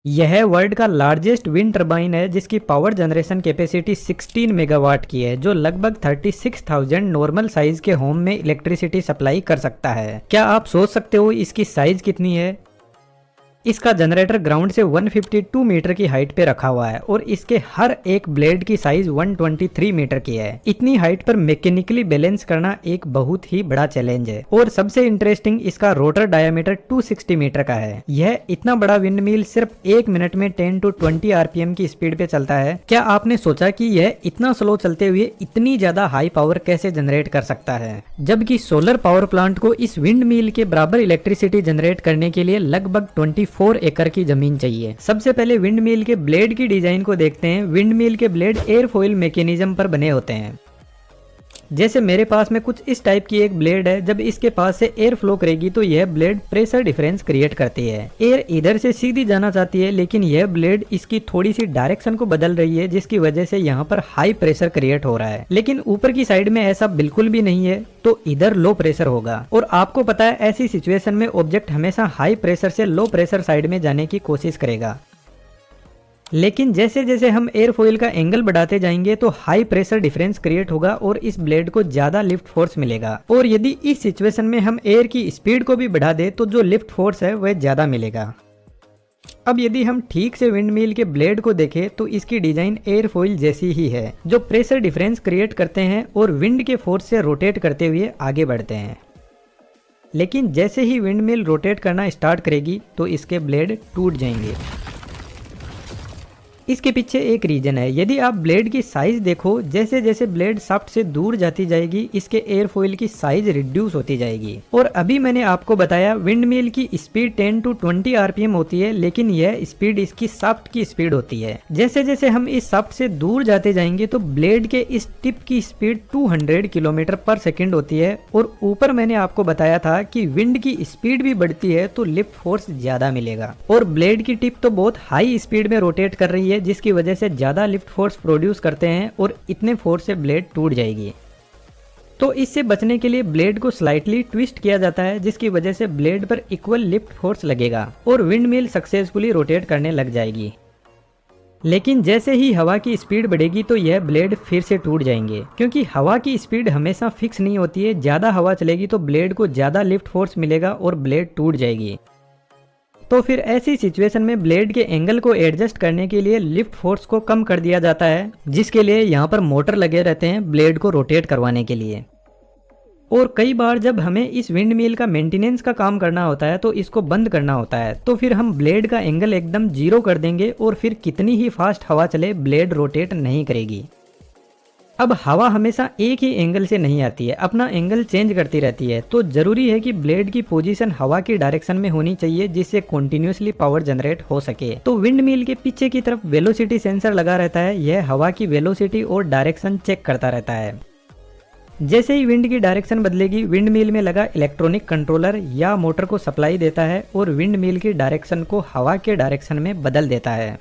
यह वर्ल्ड का largest wind turbine है जिसकी पावर जनरेशन कैपेसिटी 16 मेगावाट की है, जो लगभग 36,000 नॉर्मल साइज के होम में इलेक्ट्रिसिटी सप्लाई कर सकता है। क्या आप सोच सकते हो इसकी साइज कितनी है? इसका जनरेटर ग्राउंड से 152 मीटर की हाइट पे रखा हुआ है और इसके हर एक ब्लेड की साइज 123 मीटर की है। इतनी हाइट पर मैकेनिकली बैलेंस करना एक बहुत ही बड़ा चैलेंज है। और सबसे इंटरेस्टिंग, इसका रोटर डायमीटर 260 मीटर का है। यह इतना बड़ा विंड मिल सिर्फ 1 मिनट में 10 to 20 आरपीएम की स्पीड पे चलता है। क्या आपने सोचा कि यह इतना स्लो चलते हुए इतनी ज्यादा हाई पावर कैसे जनरेट कर सकता है? जबकि सोलर पावर प्लांट को इस विंड मिल के बराबर इलेक्ट्रिसिटी जनरेट करने के लिए लगभग 4 एकड़ की जमीन चाहिए। सबसे पहले विंड मिल के ब्लेड की डिजाइन को देखते हैं। विंड मिल के ब्लेड एयरफॉइल मैकेनिज्म पर बने होते हैं। जैसे मेरे पास में कुछ इस टाइप की एक ब्लेड है। जब इसके पास से एयर फ्लो करेगी तो यह ब्लेड प्रेशर डिफरेंस क्रिएट करती है। एयर इधर से सीधी जाना चाहती है, लेकिन यह ब्लेड इसकी थोड़ी सी डायरेक्शन को बदल रही है, जिसकी वजह से यहाँ पर हाई प्रेशर क्रिएट हो रहा है। लेकिन ऊपर की साइड में ऐसा बिल्कुल भी नहीं है, तो इधर लो प्रेशर होगा। और आपको पता है ऐसी सिचुएशन में ऑब्जेक्ट हमेशा हाई प्रेशर से लो प्रेशर साइड में जाने की कोशिश करेगा। लेकिन जैसे जैसे हम एयरफॉइल का एंगल बढ़ाते जाएंगे तो हाई प्रेशर डिफरेंस क्रिएट होगा और इस ब्लेड को ज्यादा लिफ्ट फोर्स मिलेगा। और यदि इस सिचुएशन में हम एयर की स्पीड को भी बढ़ा दे तो जो लिफ्ट फोर्स है वह ज्यादा मिलेगा। अब यदि हम ठीक से विंड मिल के ब्लेड को देखें तो इसकी डिजाइन एयरफॉइल जैसी ही है, जो प्रेशर डिफरेंस क्रिएट करते हैं और विंड के फोर्स से रोटेट करते हुए आगे बढ़ते हैं। लेकिन जैसे ही विंड मिल रोटेट करना स्टार्ट करेगी तो इसके ब्लेड टूट जाएंगे। इसके पीछे एक रीजन है। यदि आप ब्लेड की साइज देखो, जैसे जैसे ब्लेड शाफ्ट से दूर जाती जाएगी इसके एयरफॉइल की साइज रिड्यूस होती जाएगी। और अभी मैंने आपको बताया विंड मिल की स्पीड 10 to 20 आरपीएम होती है, लेकिन यह स्पीड इसकी शाफ्ट की स्पीड होती है। जैसे जैसे हम इस शाफ्ट से दूर जाते जाएंगे तो ब्लेड के इस टिप की स्पीड 200 किलोमीटर पर सेकेंड होती है। और ऊपर मैंने आपको बताया था कि विंड की स्पीड भी बढ़ती है तो लिफ्ट फोर्स ज्यादा मिलेगा। और ब्लेड की टिप तो बहुत हाई स्पीड में रोटेट कर रही है, जिसकी वजह से ज्यादा लिफ्ट फोर्स प्रोड्यूस करते हैं और इतने फोर्स से ब्लेड टूट जाएगी। तो इससे बचने के लिए ब्लेड को स्लाइटली ट्विस्ट किया जाता है, जिसकी वजह से ब्लेड पर इक्वल लिफ्ट फोर्स लगेगा और विंड मिल सक्सेसफुली रोटेट करने लग जाएगी। लेकिन जैसे ही हवा की स्पीड बढ़ेगी तो यह ब्लेड फिर से टूट जाएंगे, क्योंकि हवा की स्पीड हमेशा फिक्स नहीं होती है। ज्यादा हवा चलेगी तो ब्लेड को ज्यादा लिफ्ट फोर्स मिलेगा और ब्लेड टूट जाएगी। तो फिर ऐसी सिचुएशन में ब्लेड के एंगल को एडजस्ट करने के लिए लिफ्ट फोर्स को कम कर दिया जाता है, जिसके लिए यहाँ पर मोटर लगे रहते हैं ब्लेड को रोटेट करवाने के लिए। और कई बार जब हमें इस विंड मिल का मेंटेनेंस का काम करना होता है तो इसको बंद करना होता है, तो फिर हम ब्लेड का एंगल एकदम 0 कर देंगे और फिर कितनी ही फास्ट हवा चले ब्लेड रोटेट नहीं करेगी। अब हवा हमेशा एक ही एंगल से नहीं आती है, अपना एंगल चेंज करती रहती है। तो जरूरी है कि ब्लेड की पोजीशन हवा की डायरेक्शन में होनी चाहिए, जिससे कंटिन्यूअसली पावर जनरेट हो सके। तो विंड मिल के पीछे की तरफ वेलोसिटी सेंसर लगा रहता है। यह हवा की वेलोसिटी और डायरेक्शन चेक करता रहता है। जैसे ही विंड की डायरेक्शन बदलेगी, विंड मिल में लगा इलेक्ट्रॉनिक कंट्रोलर या मोटर को सप्लाई देता है और विंड मिल की डायरेक्शन को हवा के डायरेक्शन में बदल देता है।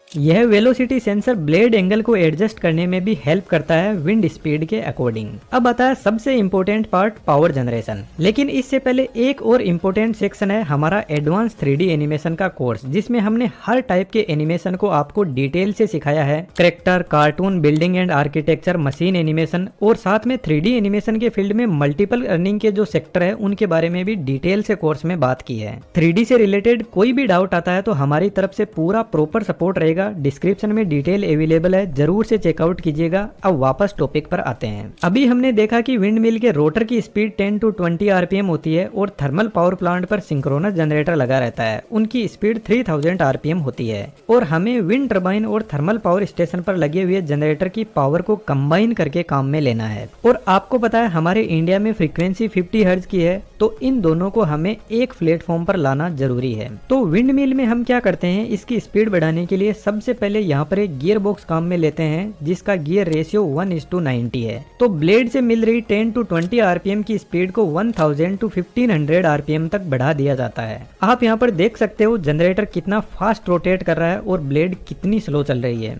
यह वेलोसिटी सेंसर ब्लेड एंगल को एडजस्ट करने में भी हेल्प करता है विंड स्पीड के अकॉर्डिंग। अब आता है सबसे इम्पोर्टेंट पार्ट, पावर जनरेशन। लेकिन इससे पहले एक और इम्पोर्टेंट सेक्शन है हमारा एडवांस 3D एनिमेशन का कोर्स, जिसमें हमने हर टाइप के एनिमेशन को आपको डिटेल से सिखाया है। Character, cartoon, building and architecture, machine animation और साथ में 3D एनिमेशन के फील्ड में मल्टीपल अर्निंग के जो सेक्टर है उनके बारे में भी डिटेल से कोर्स में बात की है। 3D से रिलेटेड कोई भी डाउट आता है तो हमारी तरफ से पूरा प्रॉपर सपोर्ट रहेगा। डिस्क्रिप्शन में डिटेल अवेलेबल है, जरूर से चेकआउट कीजिएगा। अब वापस टॉपिक पर आते हैं। अभी हमने देखा कि विंड मिल के रोटर की स्पीड 10 to 20 आरपीएम होती है और थर्मल पावर प्लांट पर सिंक्रोनस जनरेटर लगा रहता है, उनकी स्पीड 3000 आरपीएम होती है। और हमें विंड टर्बाइन और थर्मल पावर स्टेशन पर लगे हुए जनरेटर की पावर को कंबाइन करके काम में लेना है। और आपको पता है हमारे इंडिया में फ्रीक्वेंसी 50 हर्ट्ज की है, तो इन दोनों को हमें एक प्लेटफॉर्म पर लाना जरूरी है। तो विंड मिल में हम क्या करते हैं, इसकी स्पीड बढ़ाने के लिए सबसे पहले यहाँ पर एक गियर बॉक्स काम में लेते हैं, जिसका गियर रेशियो 1:90 है। तो ब्लेड से मिल रही 10 to 20 आरपीएम की स्पीड को 1000 to 1500 आरपीएम तक बढ़ा दिया जाता है। आप यहाँ पर देख सकते हो जनरेटर कितना फास्ट रोटेट कर रहा है और ब्लेड कितनी स्लो चल रही है।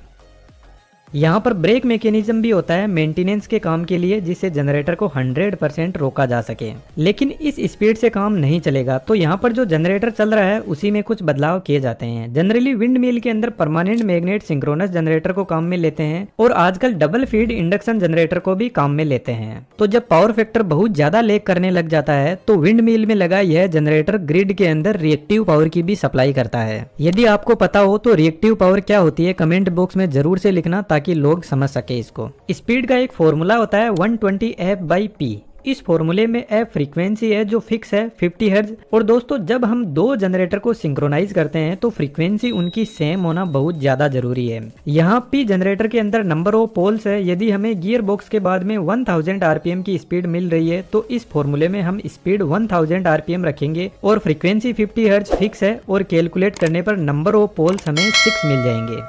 यहाँ पर ब्रेक मैकेनिज्म भी होता है मेंटेनेंस के काम के लिए, जिससे जनरेटर को 100% रोका जा सके। लेकिन इस स्पीड से काम नहीं चलेगा, तो यहाँ पर जो जनरेटर चल रहा है उसी में कुछ बदलाव किए जाते हैं। जनरली विंड मिल के अंदर परमानेंट मैग्नेट सिंक्रोनस जनरेटर को काम में लेते हैं और आजकल डबल फीड इंडक्शन जनरेटर को भी काम में लेते हैं। तो जब पावर फैक्टर बहुत ज्यादा लेग करने लग जाता है तो विंड मिल में लगा यह जनरेटर ग्रिड के अंदर रिएक्टिव पावर की भी सप्लाई करता है। यदि आपको पता हो तो रिएक्टिव पावर क्या होती है कमेंट बॉक्स में जरूर से लिखना, ताकि लोग समझ सके इसको। स्पीड का एक फॉर्मूला होता है 120 F/P। इस फॉर्मूले में F फ्रीक्वेंसी है जो फिक्स है 50 हर्ट्ज। और दोस्तों जब हम दो जनरेटर को सिंक्रोनाइज करते हैं तो फ्रीक्वेंसी उनकी सेम होना बहुत ज्यादा जरूरी है। यहाँ P जनरेटर के अंदर नंबर ऑफ पोल्स है। यदि हमें गियर बॉक्स के बाद में 1000 RPM की स्पीड मिल रही है तो इस फॉर्मूले में हम स्पीड 1000 RPM रखेंगे और फ्रीक्वेंसी 50 हर्ट्ज फिक्स है, और कैलकुलेट करने पर नंबर ऑफ पोल्स हमें 6 मिल जाएंगे।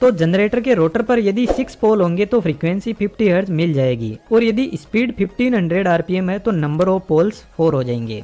तो जनरेटर के रोटर पर यदि 6 पोल होंगे तो फ्रीक्वेंसी 50 हर्ट्ज मिल जाएगी, और यदि स्पीड 1500 RPM है तो नंबर ऑफ पोल्स 4 हो जाएंगे।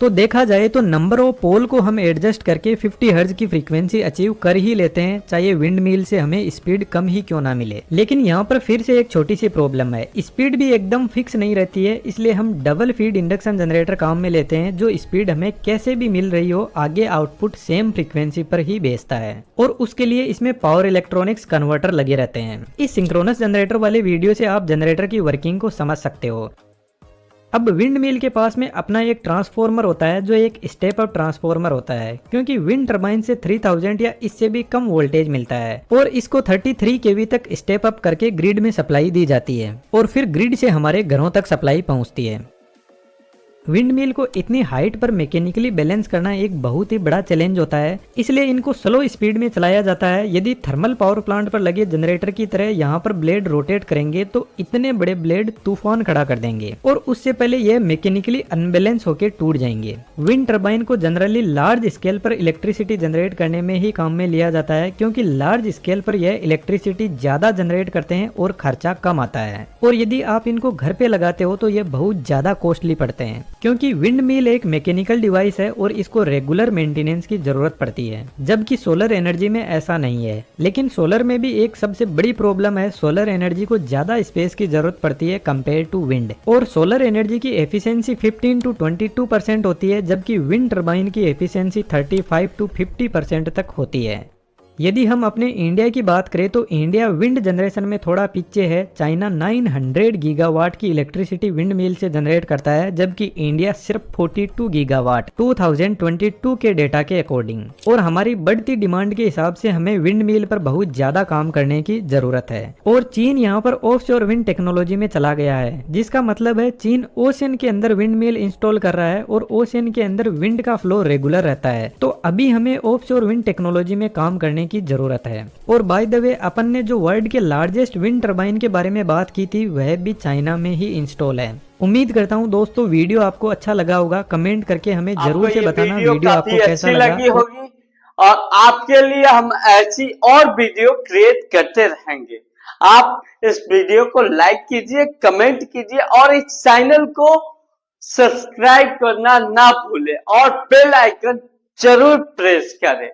तो देखा जाए तो नंबर ऑफ पोल को हम एडजस्ट करके 50 हर्ट्ज की फ्रीक्वेंसी अचीव कर ही लेते हैं, चाहे विंड मिल से हमें स्पीड कम ही क्यों ना मिले। लेकिन यहाँ पर फिर से एक छोटी सी प्रॉब्लम है, स्पीड भी एकदम फिक्स नहीं रहती है। इसलिए हम डबल फीड इंडक्शन जनरेटर काम में लेते हैं, जो स्पीड हमें कैसे भी मिल रही हो आगे आउटपुट सेम फ्रीक्वेंसी पर ही भेजता है, और उसके लिए इसमें पावर इलेक्ट्रॉनिक्स कन्वर्टर लगे रहते हैं। इस सिंक्रोनस जनरेटर वाले वीडियो से आप जनरेटर की वर्किंग को समझ सकते हो। अब विंड मिल के पास में अपना एक ट्रांसफॉर्मर होता है जो एक स्टेप अप ट्रांसफॉर्मर होता है, क्योंकि विंड टरबाइन से 3000 या इससे भी कम वोल्टेज मिलता है, और इसको 33 kV तक स्टेप अप करके ग्रिड में सप्लाई दी जाती है, और फिर ग्रिड से हमारे घरों तक सप्लाई पहुंचती है। विंड मिल को इतनी हाइट पर मैकेनिकली बैलेंस करना एक बहुत ही बड़ा चैलेंज होता है, इसलिए इनको स्लो स्पीड में चलाया जाता है। यदि थर्मल पावर प्लांट पर लगे जनरेटर की तरह यहाँ पर ब्लेड रोटेट करेंगे तो इतने बड़े ब्लेड तूफान खड़ा कर देंगे, और उससे पहले यह मैकेनिकली अनबैलेंस होकर टूट जाएंगे। विंड टर्बाइन को जनरली लार्ज स्केल पर इलेक्ट्रिसिटी जनरेट करने में ही काम में लिया जाता है, क्योंकि लार्ज स्केल पर यह इलेक्ट्रिसिटी ज्यादा जनरेट करते हैं और खर्चा कम आता है। और यदि आप इनको घर पे लगाते हो तो ये बहुत ज्यादा कॉस्टली पड़ते हैं, क्योंकि विंड मिल एक मैकेनिकल डिवाइस है और इसको रेगुलर मेंटेनेंस की जरूरत पड़ती है, जबकि सोलर एनर्जी में ऐसा नहीं है। लेकिन सोलर में भी एक सबसे बड़ी प्रॉब्लम है, सोलर एनर्जी को ज्यादा स्पेस की जरूरत पड़ती है कंपेयर टू विंड, और सोलर एनर्जी की एफिशिएंसी 15 to 22% होती है, जबकि विंड टर्बाइन की एफिशिएंसी 35 to 50% तक होती है। यदि हम अपने इंडिया की बात करें तो इंडिया विंड जनरेशन में थोड़ा पीछे है। चाइना 900 गीगावाट की इलेक्ट्रिसिटी विंड मिल से जनरेट करता है, जबकि इंडिया सिर्फ 42 गीगावाट 2022 के डेटा के अकॉर्डिंग। और हमारी बढ़ती डिमांड के हिसाब से हमें विंड मिल पर बहुत ज्यादा काम करने की जरूरत है। और चीन यहाँ पर ऑफशोर विंड टेक्नोलॉजी में चला गया है, जिसका मतलब है चीन ओशियन के अंदर विंड मिल इंस्टॉल कर रहा है और ओशियन के अंदर विंड का फ्लो रेगुलर रहता है। तो अभी हमें ऑफशोर विंड टेक्नोलॉजी में काम करने की जरूरत है। और बाय द वे अपन ने जो वर्ल्ड के लार्जेस्ट विंड टरबाइन के बारे में बात की थी वह भी चाइना में ही इंस्टॉल है। उम्मीद करता हूँ दोस्तों वीडियो आपको अच्छा लगा होगा, कमेंट करके हमें जरूर से बताना वीडियो आपको कैसा लगी होगी, और आपके लिए हम ऐसी और वीडियो क्रिएट करते रहेंगे। आप इस वीडियो को लाइक कीजिए, कमेंट कीजिए और इस चैनल को सब्सक्राइब करना ना भूलें और बेल आइकन जरूर प्रेस करें।